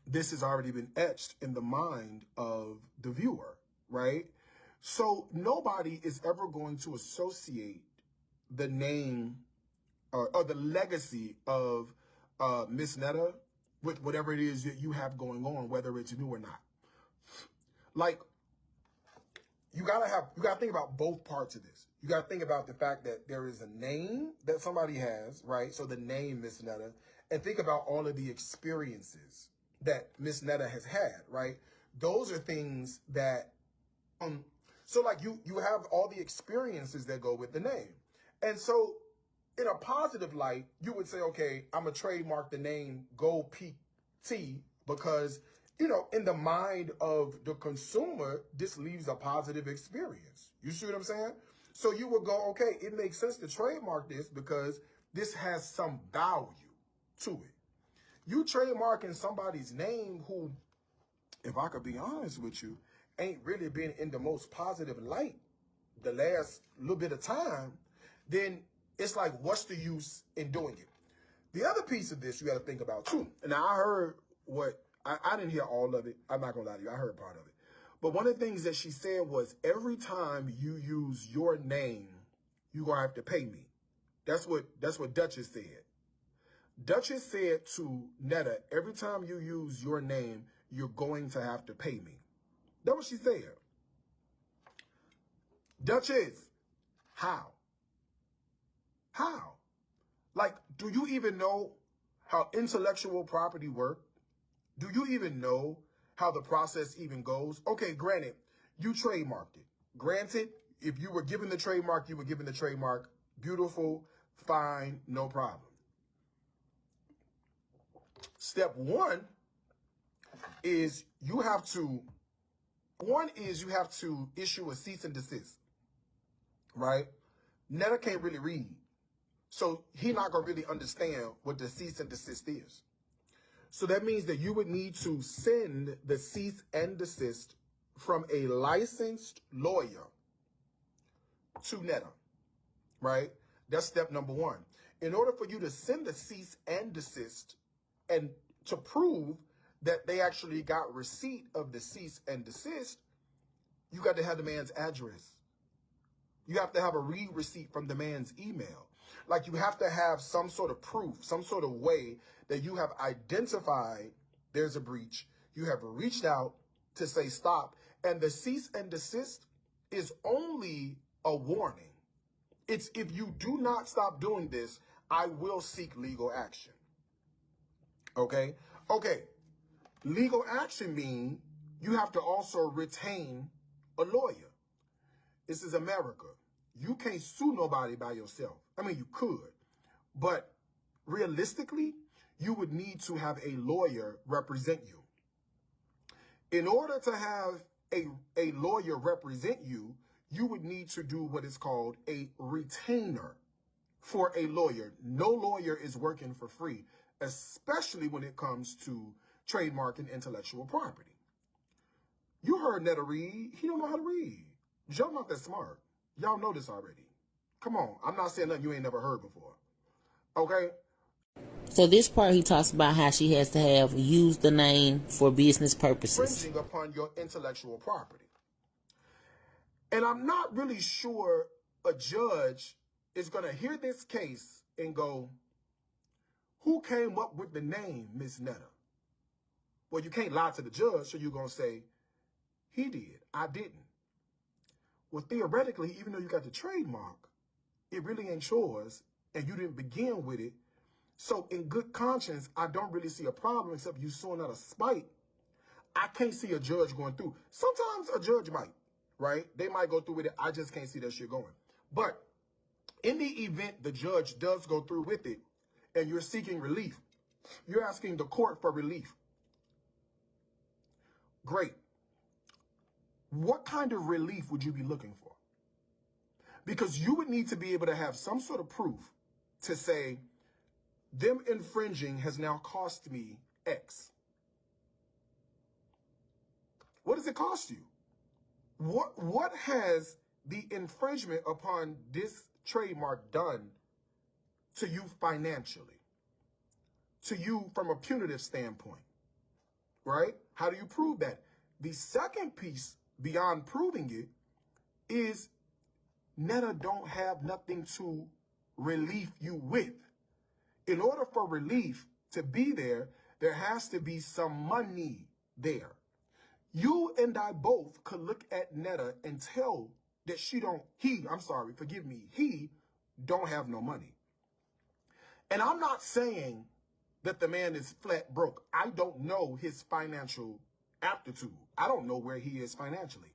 this has already been etched in the mind of the viewer, right? So nobody is ever going to associate the name or the legacy of Miss Netta with whatever it is that you have going on, whether it's new or not. Like, you gotta think about both parts of this. You gotta think about the fact that there is a name that somebody has, right? So the name Miss Netta, and think about all of the experiences that Miss Netta has had, right? Those are things that, so like you have all the experiences that go with the name. And so in a positive light, you would say, okay, I'm gonna trademark the name Go PT because, you know, in the mind of the consumer, this leaves a positive experience. You see what I'm saying? So you would go, okay, it makes sense to trademark this because this has some value to it. You trademarking somebody's name who, if I could be honest with you, ain't really been in the most positive light the last little bit of time, then it's like, what's the use in doing it? The other piece of this you got to think about too. And now I heard what, I didn't hear all of it. I'm not going to lie to you. I heard part of it. But one of the things that she said was, every time you use your name, you're going to have to pay me. That's what Dutchess said. Dutchess said to Netta, every time you use your name, you're going to have to pay me. That's what she said. Dutchess, how? How? Like, do you even know how intellectual property works? Do you even know how the process even goes? Okay, granted, you trademarked it. Granted, if you were given the trademark, you were given the trademark. Beautiful, fine, no problem. Step one is you have to issue a cease and desist, right? Netta can't really read, so he's not going to really understand what the cease and desist is. So that means that you would need to send the cease and desist from a licensed lawyer to Netta, right? That's step number one. In order for you to send the cease and desist and to prove that they actually got receipt of the cease and desist, you got to have the man's address. You have to have a read receipt from the man's email. Like, you have to have some sort of proof, some sort of way that you have identified there's a breach. You have reached out to say stop. And the cease and desist is only a warning. It's, if you do not stop doing this, I will seek legal action. Okay? Okay. Legal action means you have to also retain a lawyer. This is America. You can't sue nobody by yourself. I mean, you could, but realistically, you would need to have a lawyer represent you. In order to have a lawyer represent you, you would need to do what is called a retainer for a lawyer. No lawyer is working for free, especially when it comes to trademark and intellectual property. You heard Netta read. He don't know how to read. Y'all not that smart. Y'all know this already. Come on. I'm not saying nothing you ain't never heard before. Okay? So this part, he talks about how she has to have used the name for business purposes. Infringing upon your intellectual property. And I'm not really sure a judge is going to hear this case and go, who came up with the name Miss Netta? Well, you can't lie to the judge, so you're going to say, he did. I didn't. Well, theoretically, even though you got the trademark, it really ain't yours, and you didn't begin with it. So in good conscience, I don't really see a problem except you suing out of spite. I can't see a judge going through. Sometimes a judge might, right? They might go through with it. I just can't see that shit going. But in the event the judge does go through with it and you're seeking relief, you're asking the court for relief. Great. What kind of relief would you be looking for? Because you would need to be able to have some sort of proof to say, them infringing has now cost me X. What does it cost you? What has the infringement upon this trademark done to you financially? To you from a punitive standpoint? right? How do you prove that? The second piece beyond proving it is Netta don't have nothing to relieve you with. In order for relief to be there, there has to be some money there. You and I both could look at Netta and tell that he don't have no money. And I'm not saying that the man is flat broke. I don't know his financial aptitude. I don't know where he is financially.